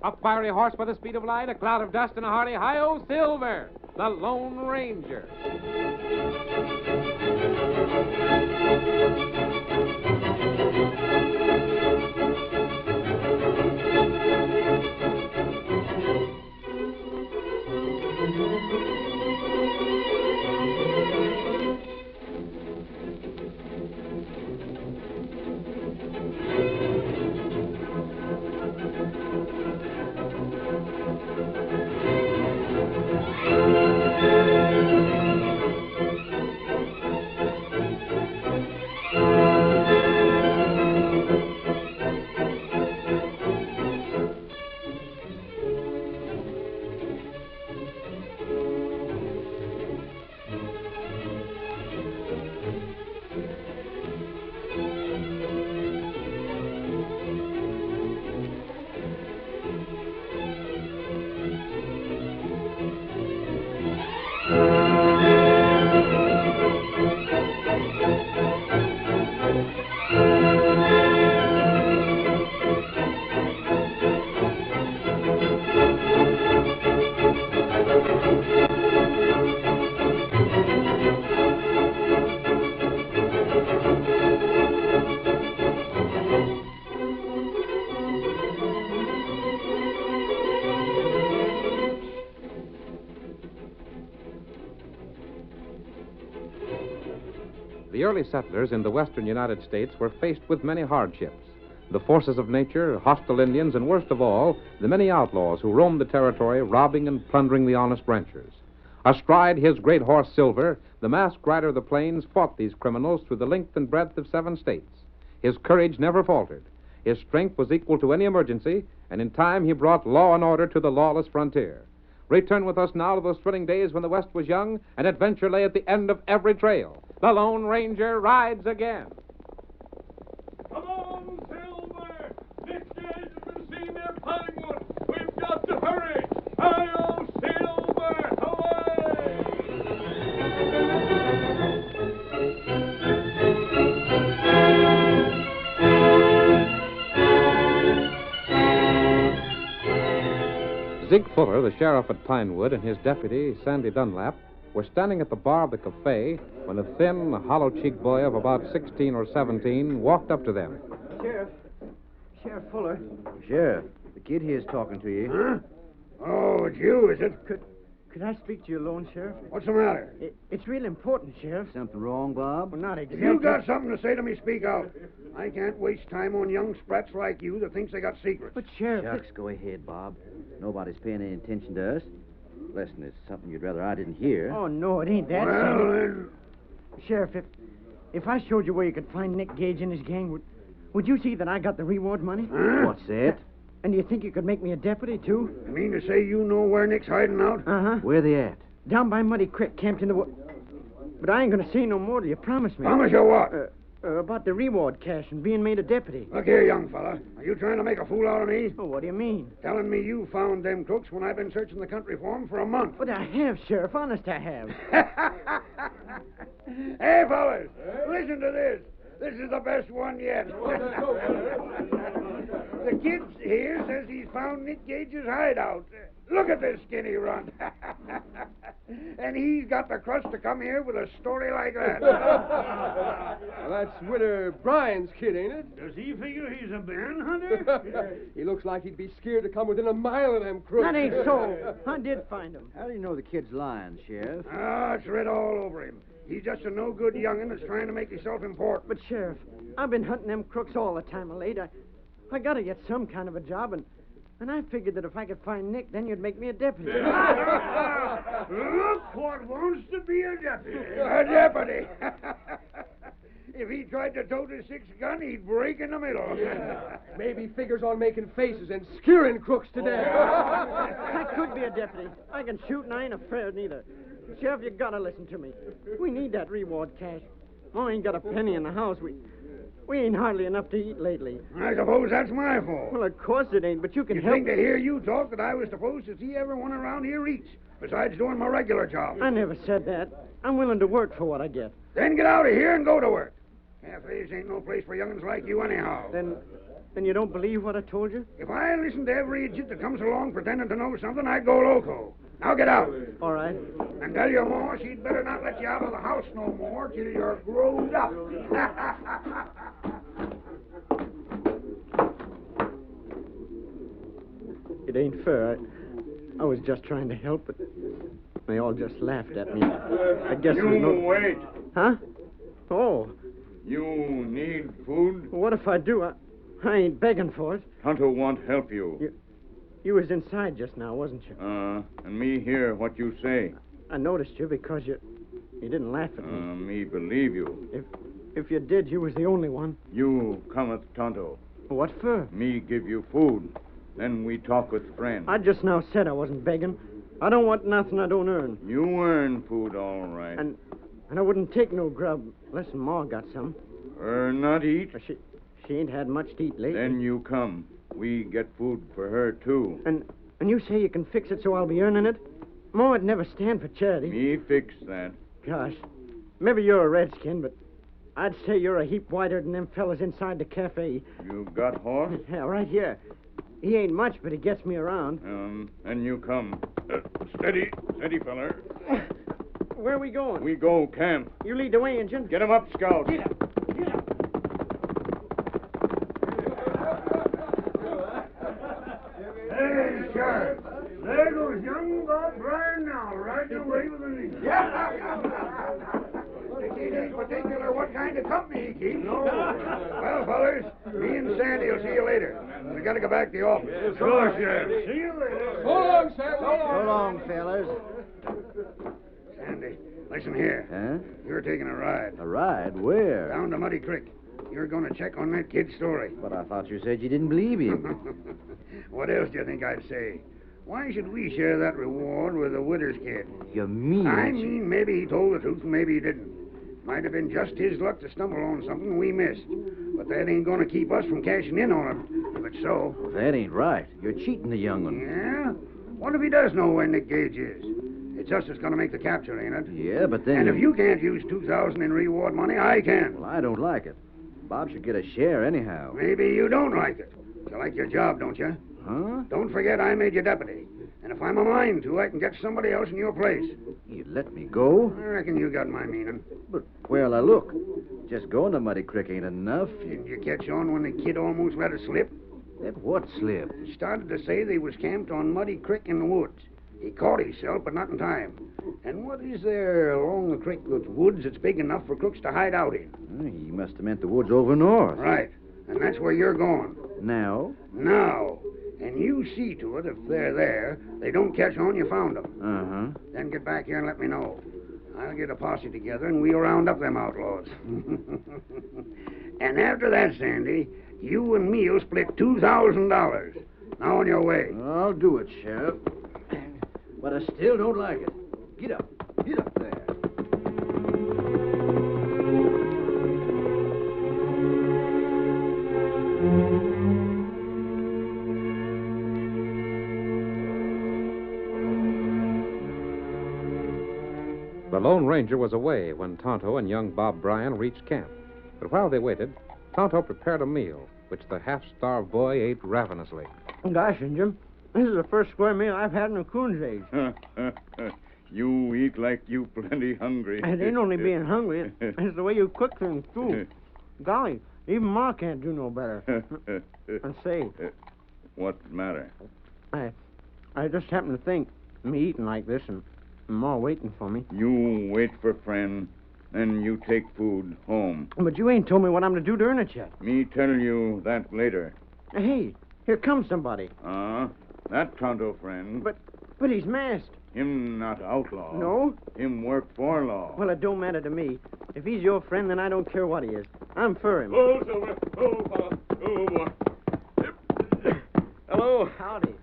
A fiery horse by the speed of light, a cloud of dust, and a hearty hi-yo Silver, the Lone Ranger. The early settlers in the western United States were faced with many hardships. The forces of nature, hostile Indians, and worst of all, the many outlaws who roamed the territory, robbing and plundering the honest ranchers. Astride his great horse Silver, the masked rider of the plains fought these criminals through the length and breadth of 7 states. His courage never faltered. His strength was equal to any emergency, and in time he brought law and order to the lawless frontier. Return with us now to those thrilling days when the West was young and adventure lay at the end of every trail. The Lone Ranger rides again. Come on, Silver! Nick Gage has been seen near Pinewood. We've got to hurry. Hi-yo, Silver! Away! Zig Fuller, the sheriff at Pinewood, and his deputy, Sandy Dunlap, were standing at the bar of the cafe when a thin, hollow-cheeked boy of about 16 or 17 walked up to them. Sheriff Fuller. Sheriff, the kid here's talking to you. Huh? Oh, it's you, is it? Could I speak to you alone, Sheriff? What's the matter? It's real important, Sheriff. Something wrong, Bob? Well, not If exactly. you got something to say to me, speak out. I can't waste time on young sprats like you that thinks they got secrets. But, Sheriff... Shucks, go ahead, Bob. Nobody's paying any attention to us. Unless it's something you'd rather I didn't hear. Oh, no, it ain't that, Well, Sandy. then... Sheriff, if I showed you where you could find Nick Gage and his gang, would you see that I got the reward money? Huh? What's that? And do you think you could make me a deputy, too? You mean to say you know where Nick's hiding out? Uh-huh. Where they at? Down by Muddy Creek, camped in the wood. But I ain't gonna say no more till you promise me. Promise you what? About the reward cash and being made a deputy. Look here, young fella. Are you trying to make a fool out of me? Oh, what do you mean? Telling me you found them crooks when I've been searching the country for them for a month. But I have, Sheriff. Honest, I have. Hey, fellas, listen to this. This is the best one yet. The kid here says he's found Nick Gage's hideout. Look at this skinny runt. And he's got the crust to come here with a story like that. Well, that's Winter Bryan's kid, ain't it? Does he figure he's a man hunter? He looks like he'd be scared to come within a mile of them crooks. That ain't so. I did find him. How do you know the kid's lying, Sheriff? Ah, it's writ all over him. He's just a no-good young'un that's trying to make himself important. But, Sheriff, I've been hunting them crooks all the time of late. I gotta get some kind of a job, and I figured that if I could find Nick, then you'd make me a deputy. Look what wants to be a deputy. A deputy. If he tried to tote his 6-gun, he'd break in the middle. Maybe figures on making faces and scaring crooks to death. I could be a deputy. I can shoot, and I ain't afraid neither. Sheriff, you gotta listen to me. We need that reward cash. I ain't got a penny in the house. We ain't hardly enough to eat lately. I suppose that's my fault. Well, of course it ain't, but you can You'd help. think to hear you talk that I was supposed to see everyone around here eats, besides doing my regular job. I never said that. I'm willing to work for what I get. Then get out of here and go to work. Cafes ain't no place for young'uns like you anyhow. Then you don't believe what I told you? If I listened to every idiot that comes along pretending to know something, I'd go loco. Now get out. All right. And tell your ma she'd better not let you out of the house no more till you're growed up. It ain't fair. I was just trying to help, but they all just laughed at me. I guess there's no... wait. Huh? Oh, You need food? what if I do? I ain't begging for it. Tonto won't help you. You was inside just now, wasn't you? And me hear what you say. I noticed you because you didn't laugh at me. Me believe you. If you did, you was the only one. You cometh Tonto. What for? Me give you food. Then we talk with friend. I just now said I wasn't begging. I don't want nothing I don't earn. You earn food all right. And I wouldn't take no grub unless Ma got some. Not eat? She ain't had much to eat lately. Then you come. We get food for her, too. And you say you can fix it so I'll be earning it? Ma would never stand for charity. Me fix that. Gosh, maybe you're a redskin, but I'd say you're a heap whiter than them fellas inside the cafe. You got horse? Yeah, right here. He ain't much, but he gets me around. And you come. Steady, feller. Where are we going? We go camp. You lead the way, Injun. Get him up, Scout. Get up. Hey, Sheriff. There goes young Bob Bryan now, riding away with an Indian. It ain't particular what kind of company he keeps. No. Well, fellers, me and Sandy will see you later. We got to go back to the office. So long, Sheriff. See you later. So long, Sam. So long, fellas. Sandy, listen here. Huh? You're taking a ride. A ride? Where? Down to Muddy Creek. You're going to check on that kid's story. But I thought you said you didn't believe him. What else do you think I'd say? Why should we share that reward with the widow's kid? You mean... I mean, maybe he told the truth and maybe he didn't. Might have been just his luck to stumble on something we missed. But that ain't going to keep us from cashing in on him. If it's so. Well, that ain't right. You're cheating the young one. Yeah? What if he does know where Nick Gage is? It's us that's going to make the capture, ain't it? Yeah, but then... And if you can't use $2,000 in reward money, I can. Well, I don't like it. Bob should get a share anyhow. Maybe you don't like it. You like your job, don't you? Huh? Don't forget I made you deputy. And if I'm a mind to, I can get somebody else in your place. You let me go? I reckon you got my meaning. But, well, now look. Just going to Muddy Creek ain't enough. Didn't you catch on when the kid almost let us slip? Let what slip? He started to say they was camped on Muddy Creek in the woods. He caught himself, but not in time. And what is there along the creek with woods that's big enough for crooks to hide out in? He must have meant the woods over north. Right. And that's where you're going. Now? Now. And you see to it, if they're there, they don't catch on you found them. Uh-huh. Then get back here and let me know. I'll get a posse together and we'll round up them outlaws. And after that, Sandy, you and me'll split $2,000. Now on your way. I'll do it, Sheriff. But I still don't like it. Get up. Get up there. The Lone Ranger was away when Tonto and young Bob Bryan reached camp. But while they waited, Tonto prepared a meal, which the half-starved boy ate ravenously. Gosh, Injun, this is the first square meal I've had in a coon's age. You eat like you plenty hungry. It ain't only being hungry. It's the way you cook things, too. Golly, even Ma can't do no better. And say, What matter? I just happened to think, me eating like this and Ma waiting for me. You wait for friend, then you take food home. But you ain't told me what I'm to do to earn it yet. Me tell you that later. Hey, here comes somebody. That Tonto friend. But he's masked. Him not outlaw. No? Him work for law. Well, it don't matter to me. If he's your friend, then I don't care what he is. I'm for him. Oh, Silver. Oh, fella. Oh, boy. Hello. Howdy.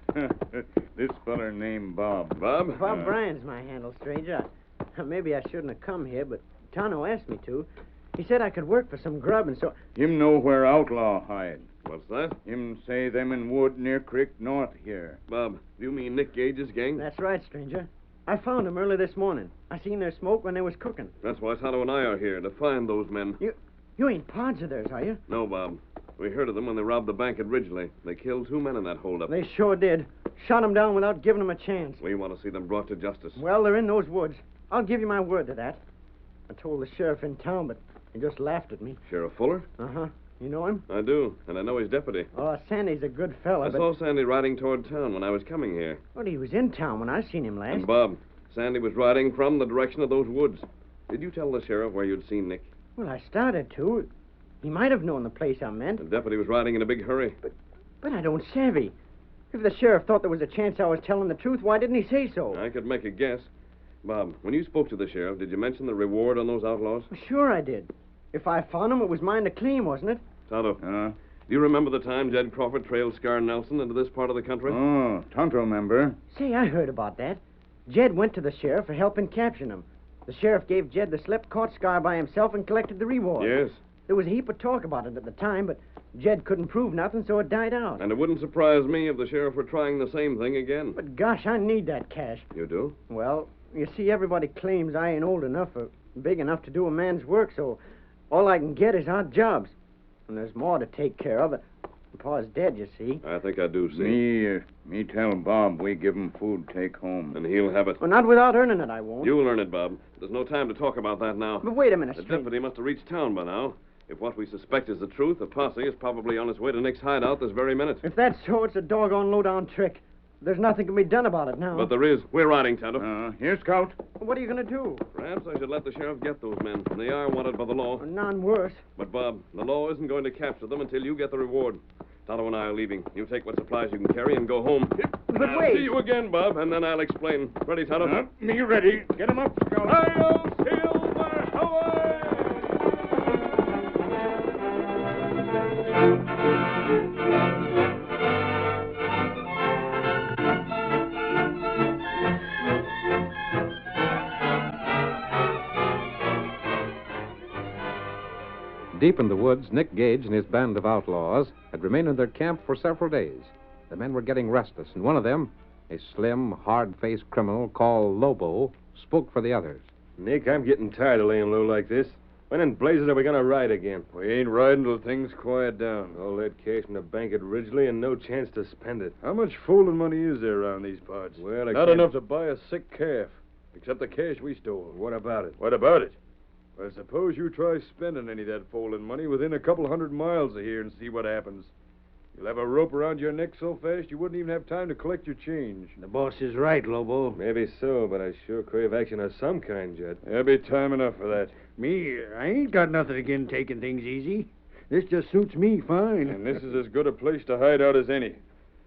This feller named Bob. Bob Bryan's my handle, stranger. Maybe I shouldn't have come here, but Tonto asked me to. He said I could work for some grub, and so... Him know where outlaw hide. What's that? Him say them in wood near creek north here. Bob, you mean Nick Gage's gang? That's right, stranger. I found them early this morning. I seen their smoke when they was cooking. That's why Tonto and I are here, to find those men. You ain't pards of theirs, are you? No, Bob. We heard of them when they robbed the bank at Ridgely. They killed 2 men in that holdup. They sure did. Shot 'em down without giving 'em a chance. We want to see them brought to justice. Well, they're in those woods. I'll give you my word to that. I told the sheriff in town, but he just laughed at me. Sheriff Fuller? Uh-huh. You know him? I do, and I know his deputy. Oh, Sandy's a good fella, I saw Sandy riding toward town when I was coming here. Well, he was in town when I seen him last. And Bob, Sandy was riding from the direction of those woods. Did you tell the sheriff where you'd seen Nick? Well, I started to. He might have known the place I meant. The deputy was riding in a big hurry. But I don't savvy. If the sheriff thought there was a chance I was telling the truth, why didn't he say so? I could make a guess. Bob, when you spoke to the sheriff, did you mention the reward on those outlaws? Well, sure I did. If I found him, it was mine to claim, wasn't it? Tonto, do you remember the time Jed Crawford trailed Scar Nelson into this part of the country? Oh, Tonto remember. Say, I heard about that. Jed went to the sheriff for help in capturing him. The sheriff gave Jed the slip, caught Scar by himself, and collected the reward. Yes. There was a heap of talk about it at the time, but Jed couldn't prove nothing, so it died out. And it wouldn't surprise me if the sheriff were trying the same thing again. But gosh, I need that cash. You do? Well, you see, everybody claims I ain't old enough or big enough to do a man's work, so all I can get is odd jobs. And there's more to take care of. Pa's dead, you see. I think I do see. Me tell Bob we give him food take home. And he'll have it. Well, not without earning it, I won't. You'll earn it, Bob. There's no time to talk about that now. But wait a minute, The String. deputy must have reached town by now. If what we suspect is the truth, the posse is probably on its way to Nick's hideout this very minute. If that's so, it's a doggone low-down trick. There's nothing can be done about it now. But there is. We're riding, Tonto. Here, Scout. What are you going to do? Perhaps I should let the sheriff get those men. They are wanted by the law. None worse. But, Bob, the law isn't going to capture them until you get the reward. Tonto and I are leaving. You take what supplies you can carry and go home. But I'll wait. see you again, Bob, and then I'll explain. Ready, Tonto? Me ready. Get him up, Scout. Hi-yo, Silver! Away! Deep in the woods, Nick Gage and his band of outlaws had remained in their camp for several days. The men were getting restless, and one of them, a slim, hard-faced criminal called Lobo, spoke for the others. Nick, I'm getting tired of laying low like this. When in blazes are we going to ride again? We ain't riding till things quiet down. All that cash in the bank at Ridgely and no chance to spend it. How much fooling money is there around these parts? Well, I Not can't- enough to buy a sick calf, except the cash we stole. What about it? What about it? Well, suppose you try spending any of that folding money within a couple 100 miles of here and see what happens. You'll have a rope around your neck so fast you wouldn't even have time to collect your change. The boss is right, Lobo. Maybe so, but I sure crave action of some kind, Jed. There'll be time enough for that. Me, I ain't got nothing against taking things easy. This just suits me fine. And this is as good a place to hide out as any.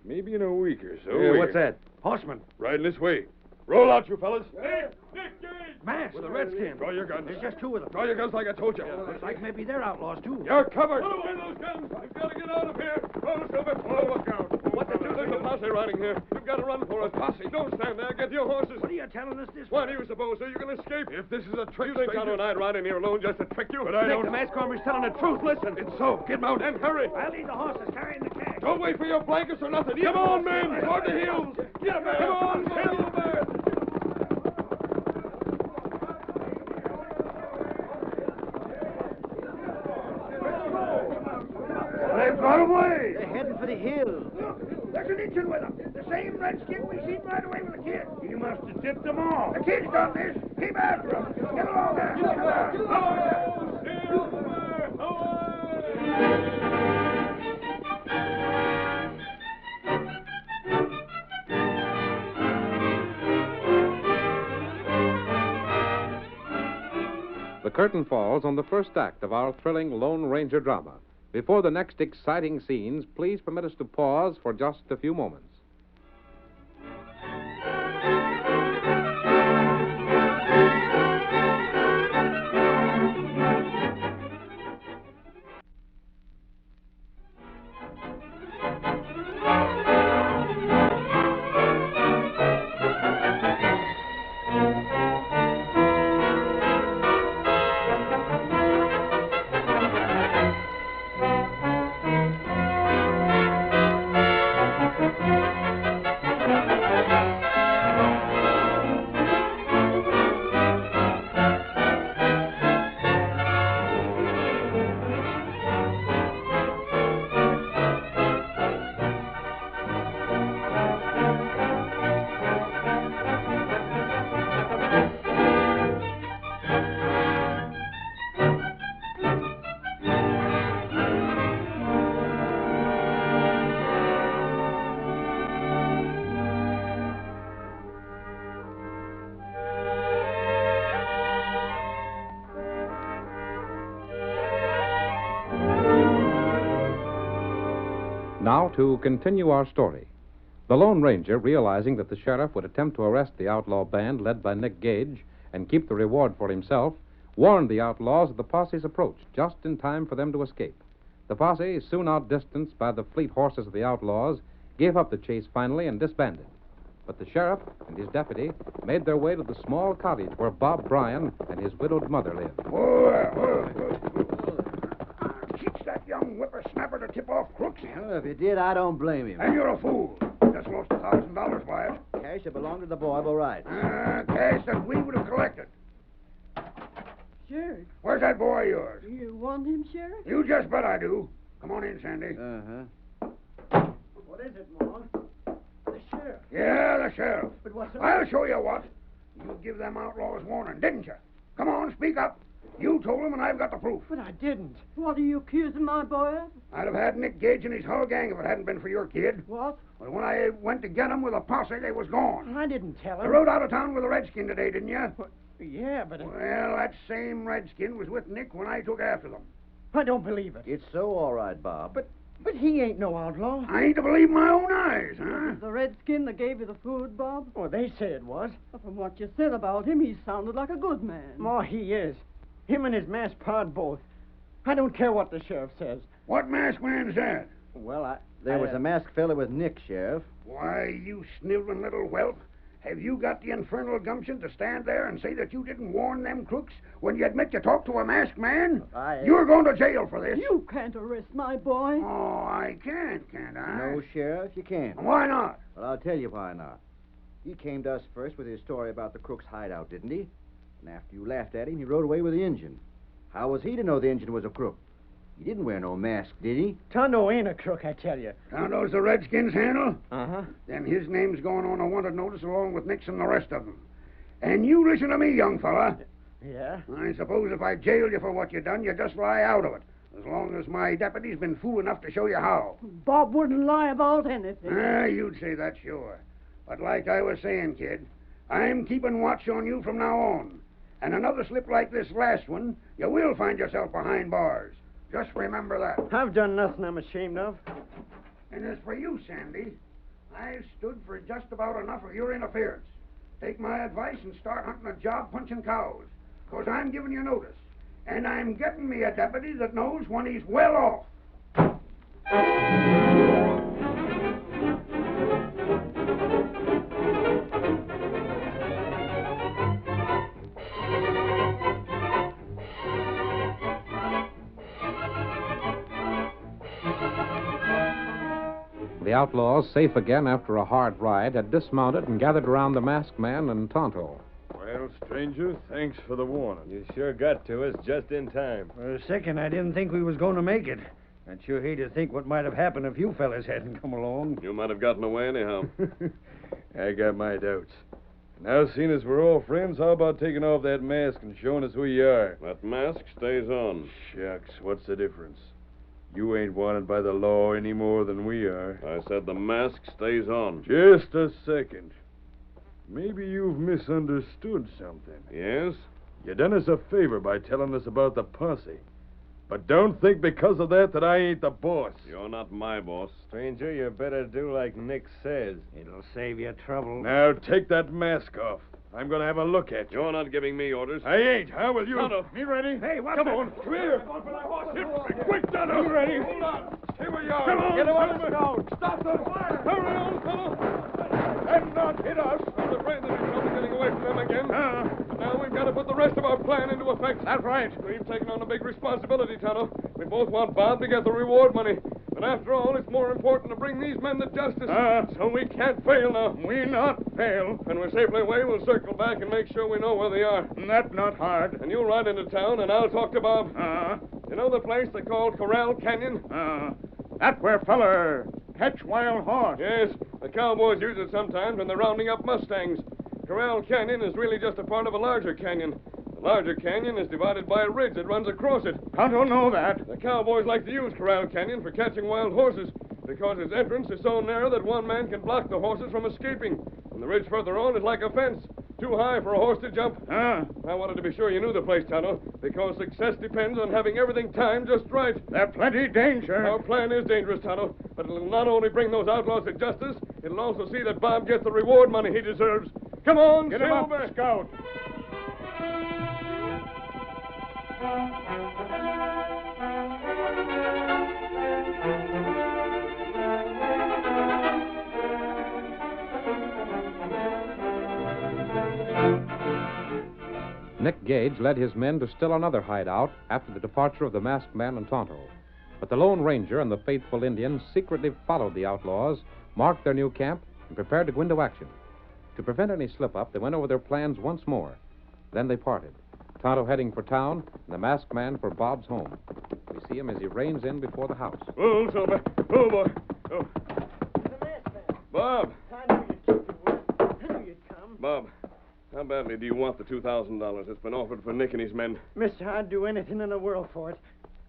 Maybe in a week or so. Hey, what's that? Horseman, Riding this way. Roll out, you fellas. Hey, Nick Gage! masked. With a redskin. Draw your guns. There's just 2 of them. Draw your guns like I told you. Looks like maybe they're outlaws, too. You're covered. Put away those guns! We've got to get out of here! Oh, Silver! Oh, look out! What the deuce? There's a posse riding here. You've got to run for it. Posse? Don't stand there. Get your horses. What are you telling us this Why for? do you suppose so you can escape? If this is a trick, You think stranger- Tonto and I'd ride in here alone just to trick you? But I Nick, don't... the masked armor's telling the truth. Listen. It's so. Get mount And hurry. I'll lead the horses carrying the cash. Don't wait for your blankets or nothing. Come on, men. Toward the hills. Get Come on, Silver! They've got away. They're heading for the hills. Look, there's an Injun with them. The same redskin we seen right away with the kid. He must have tipped them all. The kid's done this. Keep after him. Get along there. Get along. Silver! Away! The curtain falls on the first act of our thrilling Lone Ranger drama. Before the next exciting scenes, please permit us to pause for just a few moments. Now, to continue our story. The Lone Ranger, realizing that the sheriff would attempt to arrest the outlaw band led by Nick Gage and keep the reward for himself, warned the outlaws of the posse's approach just in time for them to escape. The posse, soon outdistanced by the fleet horses of the outlaws, gave up the chase finally and disbanded. But the sheriff and his deputy made their way to the small cottage where Bob Bryan and his widowed mother lived. Teach that young whippersnapper to tip off crooks. Well, if you did, I don't blame him. And you're a fool. Just lost $1,000 by it. Cash that belonged to the boy, but right. Cash that we would have collected. Sheriff, Where's that boy of yours? you want him, Sheriff? You just bet I do. Come on in, Sandy. What is it, Ma? The sheriff. Yeah, the sheriff. But what's the... I'll show you what. You give them outlaws warning, didn't you? Come on, speak up. You told them, and I've got the proof. But I didn't. What are you accusing my boy of? I'd have had Nick Gage and his whole gang if it hadn't been for your kid. What? But when I went to get them with a posse, they was gone. I didn't tell him. You rode out of town with a redskin today, didn't you? Yeah, but... Well, that same redskin was with Nick when I took after them. I don't believe it. It's so all right, Bob. But he ain't no outlaw. I ain't to believe my own eyes, huh? The redskin that gave you the food, Bob? Oh, they say it was. From what you said about him, he sounded like a good man. Ma, he is. Him and his masked pard both. I don't care what the sheriff says. What masked man's that? Well, There was a masked fella with Nick, Sheriff. Why, you sniveling little whelp. Have you got the infernal gumption to stand there and say that you didn't warn them crooks when you admit you talked to a masked man? You're going to jail for this. You can't arrest my boy. Oh, I can't I? No, Sheriff, you can't. Why not? Well, I'll tell you why not. He came to us first with his story about the crook's hideout, didn't he? And after you laughed at him, he rode away with the Injun. How was he to know the Injun was a crook? He didn't wear no mask, did he? Tonto ain't a crook, I tell you. Tonto's the Redskins' handle? Uh-huh. Then his name's going on a wanted notice along with Nick's and the rest of them. And you listen to me, young fella. Yeah? I suppose if I jail you for what you done, you just lie out of it. As long as my deputy's been fool enough to show you how. Bob wouldn't lie about anything. You'd say that, sure. But like I was saying, kid, I'm keeping watch on you from now on. And another slip like this last one, you will find yourself behind bars. Just remember that. I've done nothing I'm ashamed of. And as for you, Sandy, I've stood for just about enough of your interference. Take my advice and start hunting a job punching cows. Because I'm giving you notice. And I'm getting me a deputy that knows when he's well off. The outlaws, safe again after a hard ride, had dismounted and gathered around the masked man and Tonto. Well, stranger, thanks for the warning. You sure got to us just in time. For a second, I didn't think we was going to make it. I'd sure hate to think what might have happened if you fellas hadn't come along. You might have gotten away anyhow. I got my doubts. Now, seeing as we're all friends, how about taking off that mask and showing us who you are? That mask stays on. Shucks, what's the difference? You ain't wanted by the law any more than we are. I said the mask stays on. Just a second. Maybe you've misunderstood something. Yes? You done us a favor by telling us about the posse. But don't think because of that I ain't the boss. You're not my boss. Stranger, you better do like Nick says. It'll save you trouble. Now take that mask off. I'm going to have a look at you. You're not giving me orders. I ain't. How will you? Tonto. Me ready? Hey, what's Come that? on. Come here. Quick, Tonto. Me ready. Hold on. Stay where you are. Come on. Get him Let's go. Stop the fire. Hurry on, fellow. And not hit us. I was afraid that we'd trouble getting away from them again. But now we've got to put the rest of our plan into effect. That's right. We've taken on a big responsibility, Tonto. We both want Bob to get the reward money. But after all, it's more important to bring these men to justice. So we can't fail now. We not fail. When we're safely away, we'll circle back and make sure we know where they are. That not hard. And you'll ride into town, and I'll talk to Bob. You know the place they call Corral Canyon? That where feller catch wild horse. Yes, the cowboys use it sometimes when they're rounding up mustangs. Corral Canyon is really just a part of a larger canyon. The larger canyon is divided by a ridge that runs across it. I don't know that. The cowboys like to use Corral Canyon for catching wild horses because its entrance is so narrow that one man can block the horses from escaping. And the ridge further on is like a fence. Too high for a horse to jump. Huh? I wanted to be sure you knew the place, Tonto, because success depends on having everything timed just right. There's plenty danger. Our plan is dangerous, Tonto, but it'll not only bring those outlaws to justice, it'll also see that Bob gets the reward money he deserves. Come on, Get him up, Silver. Scout. Nick Gage led his men to still another hideout after the departure of the masked man and Tonto. But the Lone Ranger and the faithful Indians secretly followed the outlaws, marked their new camp, and prepared to go into action. To prevent any slip-up, they went over their plans once more. Then they parted, Tonto heading for town and the masked man for Bob's home. We see him as he reins in before the house. Oh, Silver. Oh, boy. Oh. The masked man. Bob. I knew you'd keep your word. I knew you'd come. Bob, how badly do you want the $2,000 that's been offered for Nick and his men? Mister, I'd do anything in the world for it.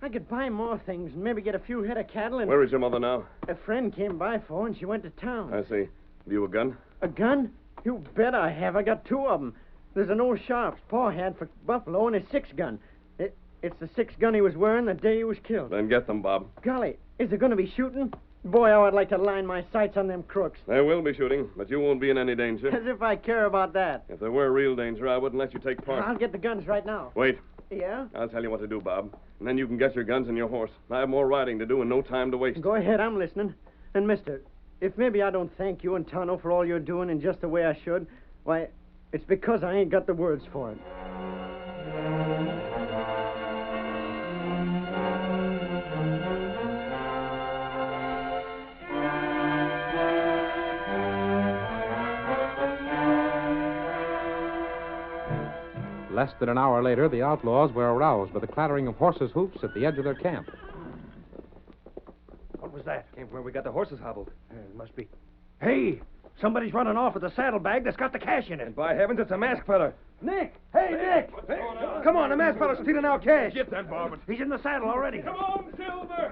I could buy more things and maybe get a few head of cattle and... Where is your mother now? A friend came by for and she went to town. I see. Have you a gun? A gun? You bet I have. I got two of them. There's an old Sharps Pa had for Buffalo and a 6-gun. It's the 6-gun he was wearing the day he was killed. Then get them, Bob. Golly, is there going to be shooting? Boy, how I'd like to line my sights on them crooks. There will be shooting, but you won't be in any danger. As if I care about that. If there were real danger, I wouldn't let you take part. I'll get the guns right now. Wait. Yeah? I'll tell you what to do, Bob. And then you can get your guns and your horse. I have more riding to do and no time to waste. Go ahead, I'm listening. And, mister, if maybe I don't thank you and Tonto for all you're doing in just the way I should, why, it's because I ain't got the words for it. Less than an hour later, the outlaws were aroused by the clattering of horses' hoofs at the edge of their camp. What was that? Came from where we got the horses hobbled. It must be. Hey! Somebody's running off with a saddlebag that's got the cash in it. And by heavens, it's a masked fella. Nick! Hey, Nick! What's going on? Come on, the masked fella's stealing our cash. Get that, Bob. He's in the saddle already. Come on, Silver!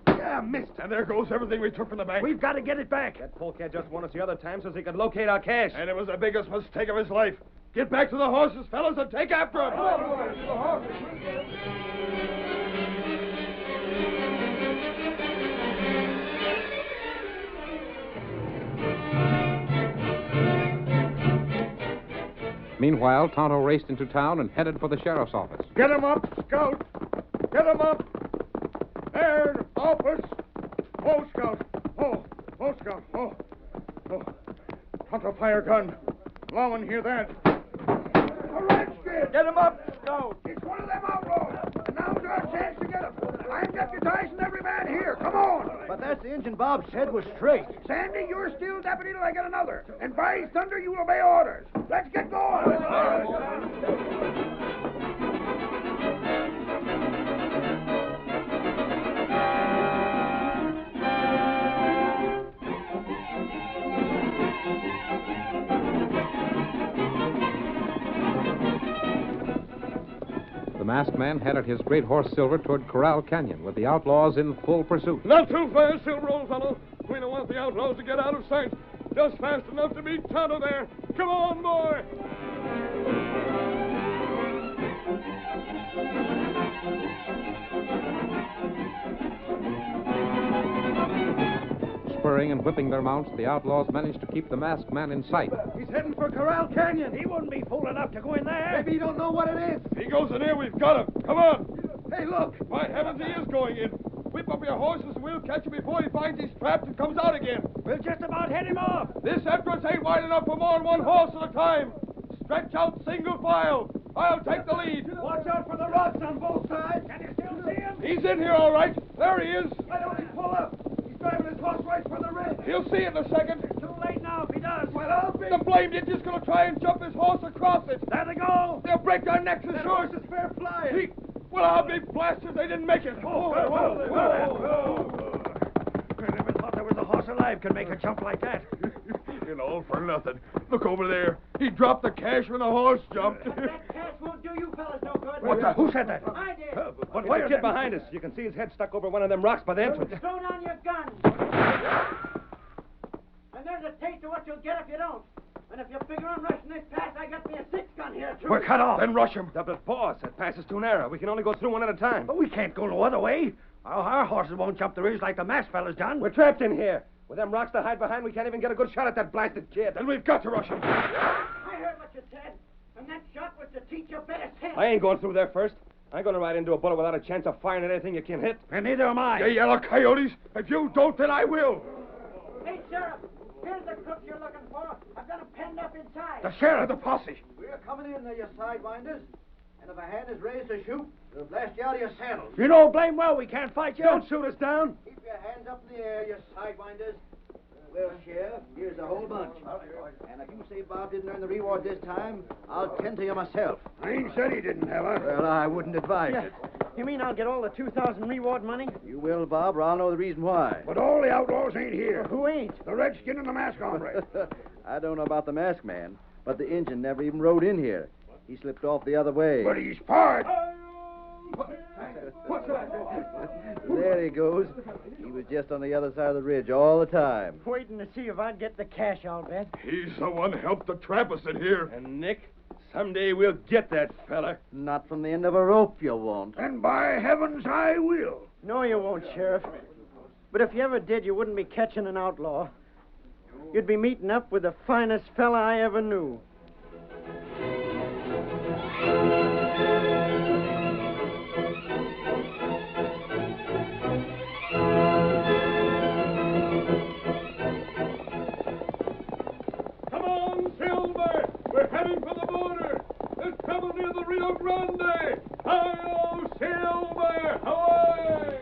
Yeah, missed. And there goes everything we took from the bank. We've got to get it back. That polecat just won us the other time so he could locate our cash. And it was the biggest mistake of his life. Get back to the horses, fellas, and take after him. Meanwhile, Tonto raced into town and headed for the sheriff's office. Get him up, Scout. Get him up. There, office. Oh, Scout. Oh, Scout. Oh. Tonto fire gun. Long and hear that. A redskin. Get him up, Scout. He's one of them outlaws. And now's our chance to get him. I'm deputizing every man here. Come on. But that's the engine Bob said was straight. Sandy, you're still deputy till I get another. And by thunder, you will obey orders. Let's get going. The masked man headed his great horse Silver toward Corral Canyon with the outlaws in full pursuit. Not too fast, Silver, old fellow. We don't want the outlaws to get out of sight. Just fast enough to meet Tonto there. Come on, boy. Spurring and whipping their mounts, the outlaws managed to keep the masked man in sight. He's heading for Corral Canyon. He wouldn't be fool enough to go in there. Maybe he don't know what it is. If he goes in here, we've got him. Come on. Hey, look. By heavens, he is going in. Whip up your horses and we'll catch him before he finds he's trapped and comes out again. We'll just about head him off. This entrance ain't wide enough for more than one horse at a time. Stretch out single file. I'll take the lead. Watch out for the rocks on both sides. Can you still see him? He's in here, all right. There he is. Why don't he pull up? He's driving his horse right for the ridge. He'll see it in a second. Too late now if he does. Well, I'll be... The blamed idiot's going to try and jump his horse across it. There they go. They'll break their necks as That sure horse is fair flying. Well, I'll be blasted if they didn't make it. I never thought there was a horse alive could make a jump like that. You know, for nothing. Look over there. He dropped the cash when the horse jumped. That cash won't do you fellas no good. What the? Who said that? I did. But where's the kid behind us? You can see his head stuck over one of them rocks by the entrance. Throw down your guns. And there's a taste of what you'll get if you don't. And if you figure on rushing this pass, I got me a 6-gun here, too. We're cut off. Then rush him. But, boss, that pass is too narrow. We can only go through one at a time. But we can't go no other way. Our horses won't jump the ridge like the masked fellas done. We're trapped in here. With them rocks to hide behind, we can't even get a good shot at that blasted kid. Then we've got to rush him. I heard what you said, and that shot was to teach you better sense. I ain't going through there first. I ain't going to ride into a bullet without a chance of firing at anything you can hit. And neither am I. You yellow coyotes. If you don't, then I will. Hey, Sheriff, here's the crook you're looking for. I've got him penned up inside. The sheriff. The posse. We're coming in there, you sidewinders. And if a hand is raised to shoot, we'll blast you out of your saddles. You know blame well we can't fight you. Don't shoot us down. Keep your hands up in the air, you sidewinders. Well, Sheriff, here's the whole bunch. And if you say Bob didn't earn the reward this time, I'll tend to you myself. I ain't said he didn't, have I? Well, I wouldn't advise Yeah. it. You mean I'll get all the 2,000 reward money? You will, Bob, or I'll know the reason why. But all the outlaws ain't here. Who ain't? The redskin and the mask hombre. I don't know about the masked man, but the Injun never even rode in here. He slipped off the other way. But he's part. There he goes. He was just on the other side of the ridge all the time. Waiting to see if I'd get the cash, I'll bet. He's the one helped to trap us in here. And, Nick, someday we'll get that fella. Not from the end of a rope, you won't. And by heavens, I will. No, you won't, Sheriff. But if you ever did, you wouldn't be catching an outlaw. You'd be meeting up with the finest fella I ever knew. Come on, Silver! We're heading for the border! There's trouble near the Rio Grande! Hi-yo, Silver! Away!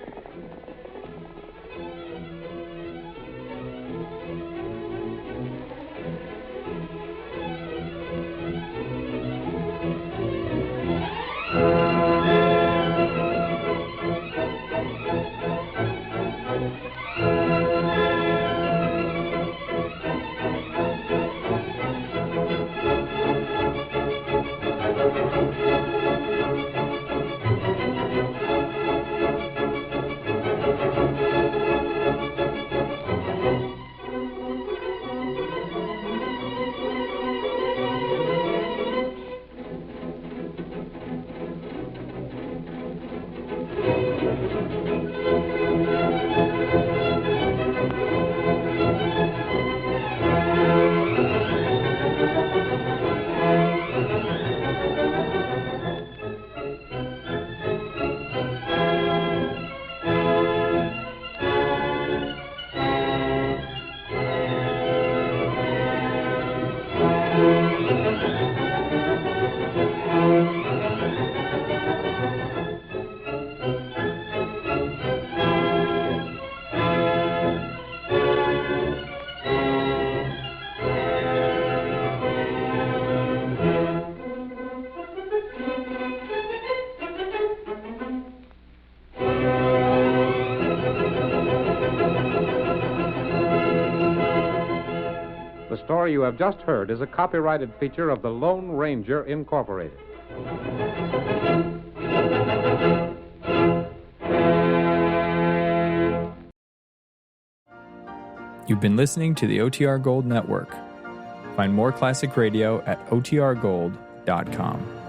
The story you have just heard is a copyrighted feature of the Lone Ranger Incorporated. You've been listening to the OTR Gold Network. Find more classic radio at otrgold.com.